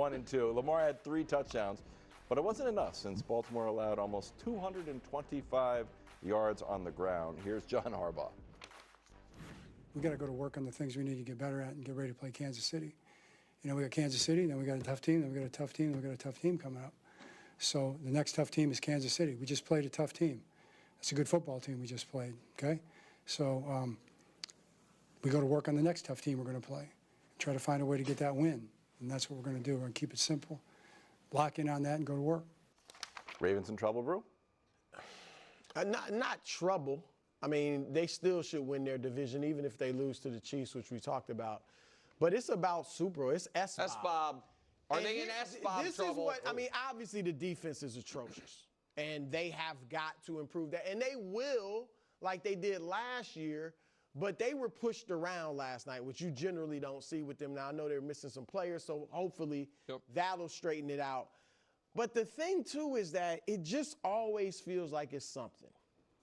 1 and 2. Lamar had 3 touchdowns, but it wasn't enough since Baltimore allowed almost 225 yards on the ground. Here's John Harbaugh. We got to go to work on the things we need to get better at and get ready to play Kansas City. You know, we got Kansas City, then we got a tough team, then we got a tough team, then we got a tough team coming up. So the next tough team is Kansas City. We just played a tough team. It's a good football team we just played, okay? So we go to work on the next tough team we're going to play. Try to find a way to get that win. And that's what we're going to do. We're going to keep it simple, lock in on that, and go to work. Ravens in trouble, Brew? Not trouble. I mean, they still should win their division, even if they lose to the Chiefs, which we talked about. But it's about Super Bowl. It's S-Bob. S-Bob. Are they in S-Bob this trouble? Is what, I mean, obviously the defense is atrocious. And they have got to improve that. And they will, like they did last year. But they were pushed around last night, which you generally don't see with them. Now, I know they're missing some players, so hopefully that'll straighten it out. But the thing, too, is that it just always feels like it's something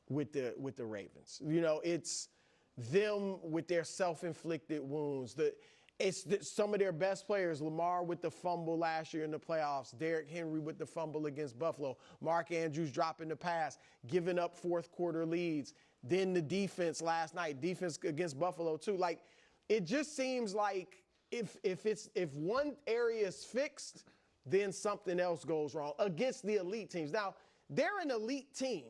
with the Ravens. You know, it's them with their self-inflicted wounds. It's some of their best players, Lamar with the fumble last year in the playoffs, Derrick Henry with the fumble against Buffalo, Mark Andrews dropping the pass, giving up fourth-quarter leads. Then the defense last night, defense against Buffalo too. Like, it just seems like if one area is fixed, then something else goes wrong against the elite teams. Now, they're an elite team,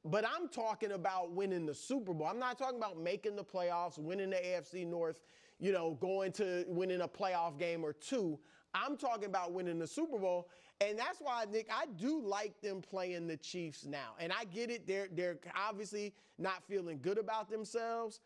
but I'm talking about winning the Super Bowl. I'm not talking about making the playoffs, winning the AFC North, you know, going to winning a playoff game or two. I'm talking about winning the Super Bowl, and that's why, Nick, I do like them playing the Chiefs now. And I get it. They're obviously not feeling good about themselves,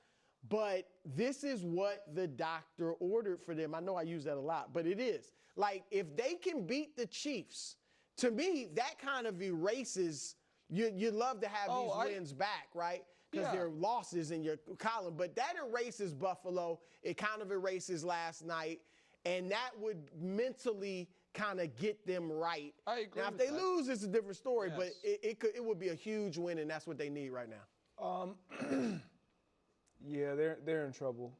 but this is what the doctor ordered for them. I know I use that a lot, but it is. Like, if they can beat the Chiefs, to me, that kind of erases – you'd love to have these wins back, right? Because they're losses in your column. But that erases Buffalo. It kind of erases last night. And that would mentally kind of get them right. I agree. Now, if they lose, it's a different story, Yes. but it would be a huge win, and that's what they need right now. Yeah, they're in trouble.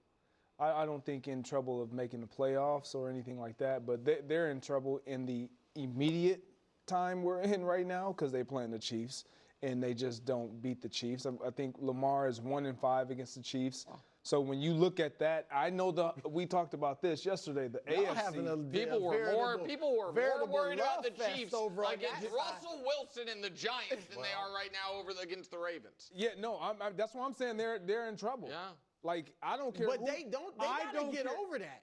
I don't think in trouble of making the playoffs or anything like that, but they're in trouble in the immediate time we're in right now because they're playing the Chiefs, and they just don't beat the Chiefs. I think Lamar is 1-5 against the Chiefs. So when you look at that, I know we talked about this yesterday. The AFC, people were more worried about the Chiefs against Russell Wilson and the Giants than they are right now against the Ravens. Yeah, no, that's why I'm saying they're in trouble. Yeah, like I don't care. But they gotta get over that.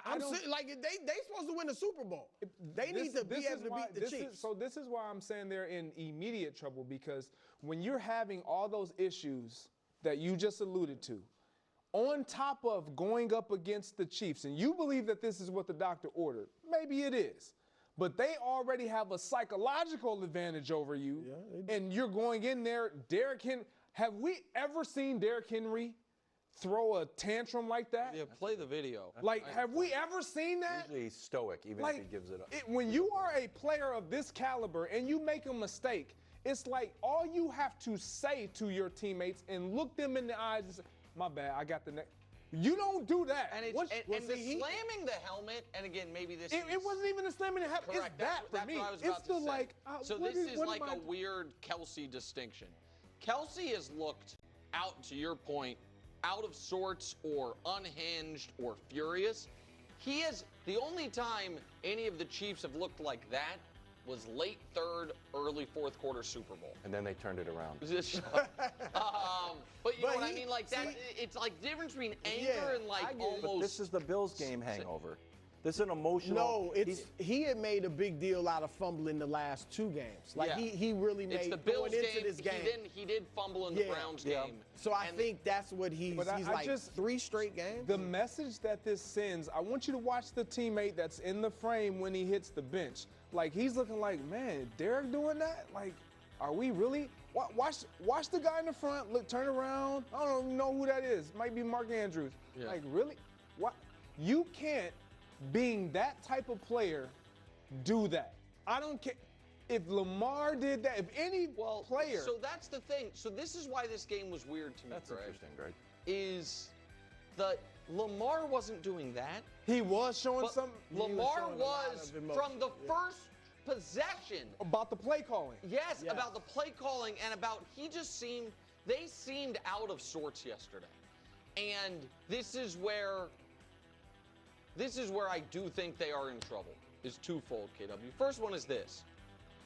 I'm saying, like they supposed to win the Super Bowl. They need to be able to beat the Chiefs. So this is why I'm saying they're in immediate trouble, because when you're having all those issues that you just alluded to, on top of going up against the Chiefs, and you believe that this is what the doctor ordered, maybe it is, but they already have a psychological advantage over you, and you're going in there. Derrick Henry, have we ever seen Derrick Henry throw a tantrum like that? Yeah, play the video. Like, have we ever seen that? Usually he's stoic, even if he gives it up. When you are a player of this caliber and you make a mistake, it's like all you have to say to your teammates and look them in the eyes and say, my bad, I got the next. You don't do that. And the slamming the helmet, and again, maybe this it wasn't even a slamming the helmet. Correct. It's that for me. What I was about it's the to say. like. So this is like a weird Kelsey distinction. Kelsey has looked out, to your point, out of sorts or unhinged or furious. He is the only time any of the Chiefs have looked like that was late third, early fourth quarter Super Bowl. And then they turned it around. But you know what I mean? Like that, it's like the difference between anger and like almost. But this is the Bills game hangover. This is an emotional. No, he had made a big deal out of fumbling the last 2 games. Like he really made. It's the Bills going into game. This game. He did fumble in the Browns game. So I think that's what he's like. 3 straight games. The message that this sends, I want you to watch the teammate that's in the frame when he hits the bench. Like, he's looking like, man, Derrick doing that? Like, are we really? Watch the guy in the front. Look, turn around. I don't even know who that is. Might be Mark Andrews. Yeah. Like, really? What? You can't, being that type of player, do that. I don't care. If Lamar did that, if any player. So that's the thing. So this is why this game was weird to me, That's interesting, Greg. Is that Lamar wasn't doing that. He was showing But some. Lamar was from the first possession. About the play calling. Yes, about the play calling and about they seemed out of sorts yesterday. And this is where I do think they are in trouble. Is twofold, KW. First one is this.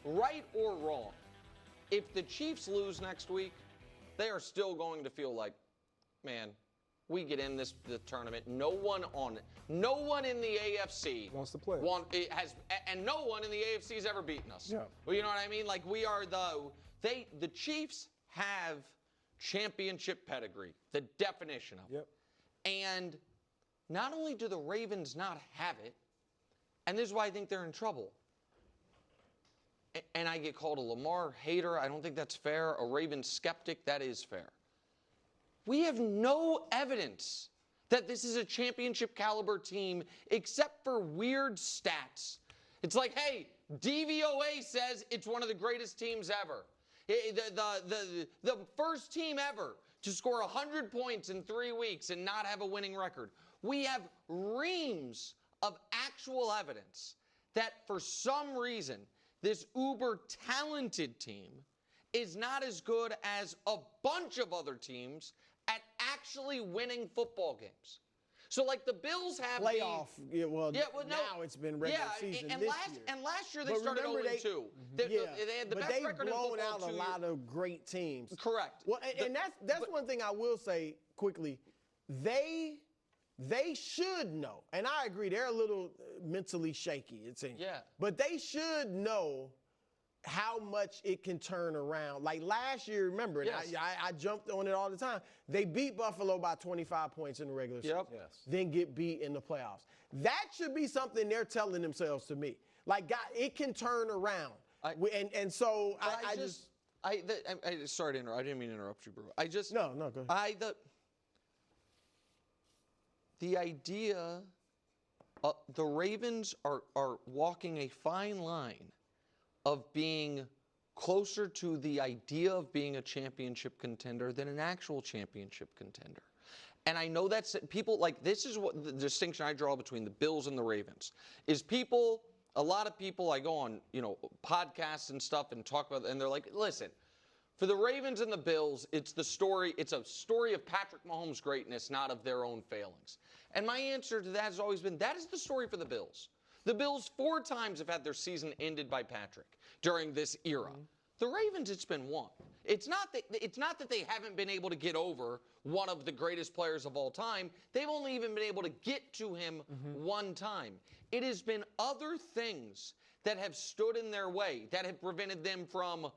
Right or wrong, if the Chiefs lose next week, they are still going to feel like, man, we get in the tournament. No one in the AFC Wants to play. And no one in the AFC has ever beaten us. Yeah. Well, you know what I mean? Like we are the Chiefs have championship pedigree, the definition of it. And not only do the Ravens not have it, and this is why I think they're in trouble. And I get called a Lamar hater. I don't think that's fair. A Ravens skeptic, that is fair. We have no evidence that this is a championship caliber team except for weird stats. It's like, hey, DVOA says it's one of the greatest teams ever. The first team ever to score 100 points in 3 weeks and not have a winning record. We have reams of actual evidence that for some reason this uber talented team is not as good as a bunch of other teams at actually winning football games. So, like, the Bills have playoff. Now it's been regular season and this last, year. And last year they started 0-2. They had the best record in football out a lot of great teams. Correct. Well, and that's one thing I will say quickly. They should know, and I agree, they're a little mentally shaky, it seems. Yeah. But they should know how much it can turn around. Like last year, remember, and I jumped on it all the time. They beat Buffalo by 25 points in the regular season. Then get beat in the playoffs. That should be something they're telling themselves to me. Like, God, it can turn around. Sorry to interrupt. I didn't mean to interrupt you, bro. No, go ahead. The idea, the Ravens are walking a fine line of being closer to the idea of being a championship contender than an actual championship contender. And I know that's people like this is what the distinction I draw between the Bills and the Ravens is a lot of people I go on, podcasts and stuff and talk about, and they're like, listen, for the Ravens and the Bills, it's a story of Patrick Mahomes' greatness, not of their own failings. And my answer to that has always been, that is the story for the Bills. The Bills 4 times have had their season ended by Patrick during this era. The Ravens, it's been 1. It's not that they haven't been able to get over one of the greatest players of all time. They've only even been able to get to him 1 time. It has been other things that have stood in their way, that have prevented them from,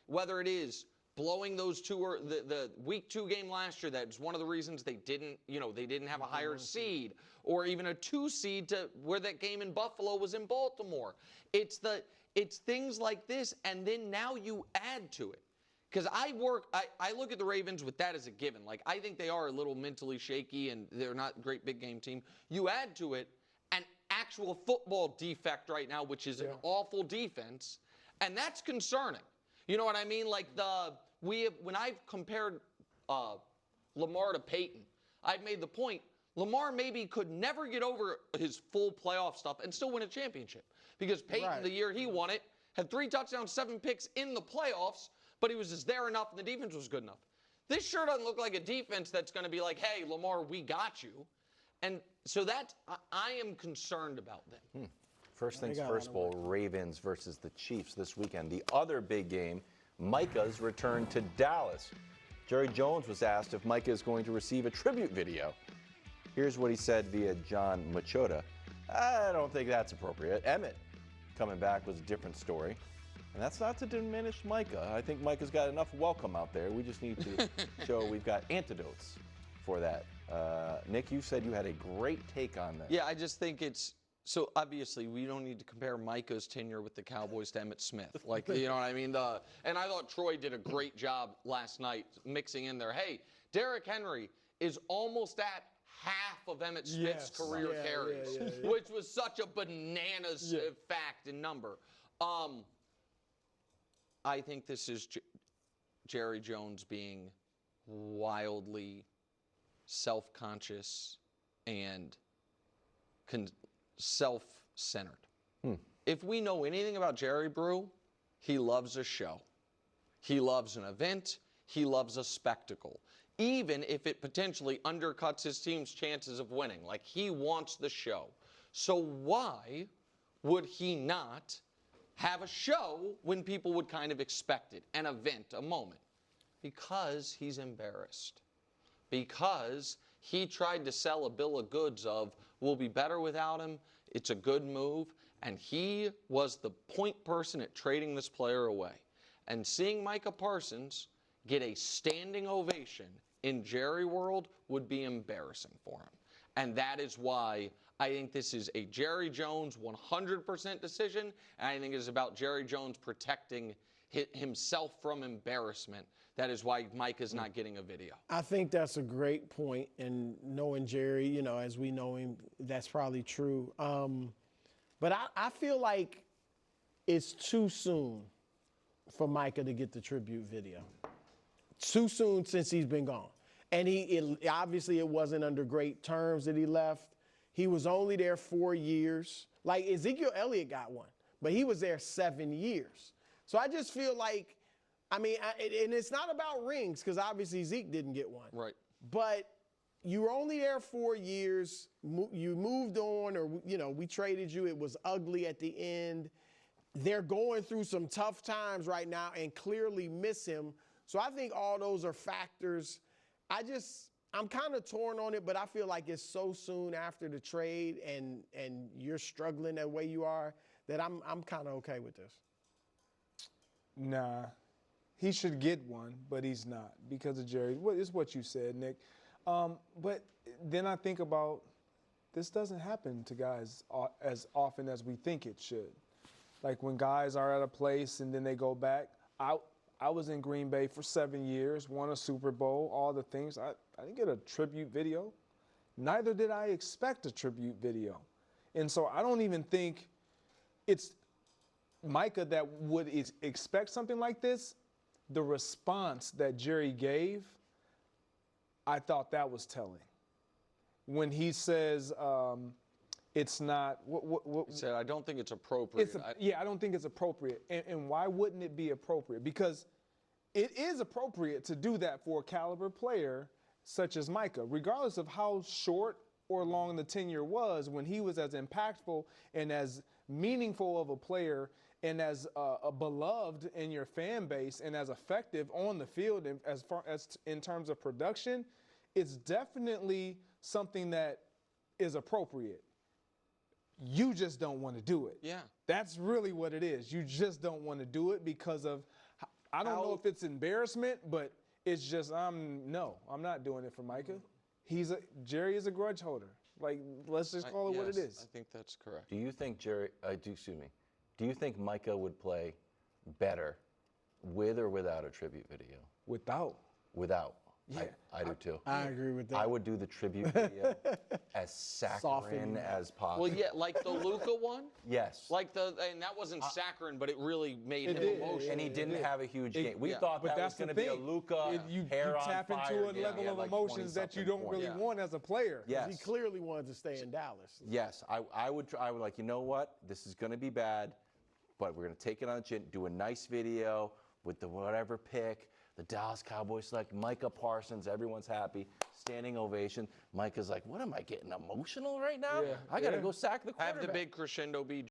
whether it is blowing those two or the week 2 game last year, that's one of the reasons they didn't have a higher seed, or even a 2 seed to where that game in Buffalo was in Baltimore. It's things like this, and then now you add to it. Because I look at the Ravens with that as a given. Like, I think they are a little mentally shaky and they're not a great big game team. You add to it an actual football defect right now, which is an awful defense, and that's concerning. You know what I mean? Like when I've compared Lamar to Peyton, I've made the point Lamar maybe could never get over his full playoff stuff and still win a championship. Because Peyton, the year he won it, had 3 touchdowns, 7 picks in the playoffs, but he was just there enough and the defense was good enough. This sure doesn't look like a defense that's going to be like, hey, Lamar, we got you. And so I am concerned about them. First things first, Bowl, Ravens versus the Chiefs this weekend. The other big game, Micah's return to Dallas. Jerry Jones was asked if Micah is going to receive a tribute video. Here's what he said via John Machota. I don't think that's appropriate. Emmett coming back was a different story. And that's not to diminish Micah. I think Micah's got enough welcome out there. We just need to show we've got antidotes for that. Nick, you said you had a great take on that. Yeah, I just think so obviously we don't need to compare Micah's tenure with the Cowboys to Emmitt Smith. Like, you know what I mean? And I thought Troy did a great job last night mixing in there. Hey, Derrick Henry is almost at half of Emmitt Smith's career carries, which was such a bananas fact and number. I think this is Jerry Jones being wildly self-conscious and self-centered. If we know anything about Jerry Brew, he loves a show. He loves an event. He loves a spectacle, even if it potentially undercuts his team's chances of winning. Like, he wants the show. So why would he not have a show when people would kind of expect it, an event, a moment? Because he's embarrassed. Because he tried to sell a bill of goods of, we'll be better without him, it's a good move, and he was the point person at trading this player away. And seeing Micah Parsons get a standing ovation in Jerry world would be embarrassing for him. And that is why I think this is a Jerry Jones 100% decision, and I think it is about Jerry Jones protecting himself from embarrassment. That is why Mike is not getting a video. I think that's a great point, and knowing Jerry, you know, as we know him, that's probably true. But I feel like it's too soon for Micah to get the tribute video. Too soon since he's been gone. And obviously it wasn't under great terms that he left. He was only there 4 years. Like, Ezekiel Elliott got one, but he was there 7 years. So I just feel like, I mean, and it's not about rings, because obviously Zeke didn't get one. Right. But you were only there 4 years. You moved on, or, you know, we traded you. It was ugly at the end. They're going through some tough times right now and clearly miss him. So I think all those are factors. I'm kind of torn on it, but I feel like it's so soon after the trade and you're struggling the way you are that I'm kind of okay with this. Nah, he should get one, but he's not because of Jerry. It's what you said, Nick. But then I think about this doesn't happen to guys as often as we think it should. Like when guys are at a place and then they go back. I was in Green Bay for 7 years, won a Super Bowl, all the things. I didn't get a tribute video. Neither did I expect a tribute video. And so I don't even think it's Micah that would expect something like this. The response that Jerry gave, I thought that was telling. When he says it's not what he said, I don't think it's appropriate. I don't think it's appropriate. And why wouldn't it be appropriate? Because it is appropriate to do that for a caliber player such as Micah, regardless of how short or long the tenure was. When he was as impactful and as meaningful of a player and as a beloved in your fan base and as effective on the field and as far as in terms of production, it's definitely something that is appropriate. You just don't want to do it. Yeah. That's really what it is. You just don't want to do it because of, I don't know if it's embarrassment, but it's just, no, I'm not doing it for Micah. Jerry is a grudge holder. Like, let's just call it what it is. I think that's correct. Do you think do you think Micah would play better with or without a tribute video? Without. Yeah. I do too. I agree with that. I would do the tribute video as saccharine as possible. Well, yeah, like the Luka one? Yes. And that wasn't saccharine, but it really made him emotional. And he didn't have a huge game. We thought but that was that's going to the be a thing. Luka You hair tap on fire into a level game. of Like emotions that you don't really want as a player. Yes. He clearly wanted to stay in Dallas. Yes. I would like, you know what? This is going to be bad, but we're going to take it on the chin, do a nice video with the whatever pick. The Dallas Cowboys select Micah Parsons. Everyone's happy. Standing ovation. Micah's like, what am I getting emotional right now? I got to go sack the quarterback. Have the big crescendo be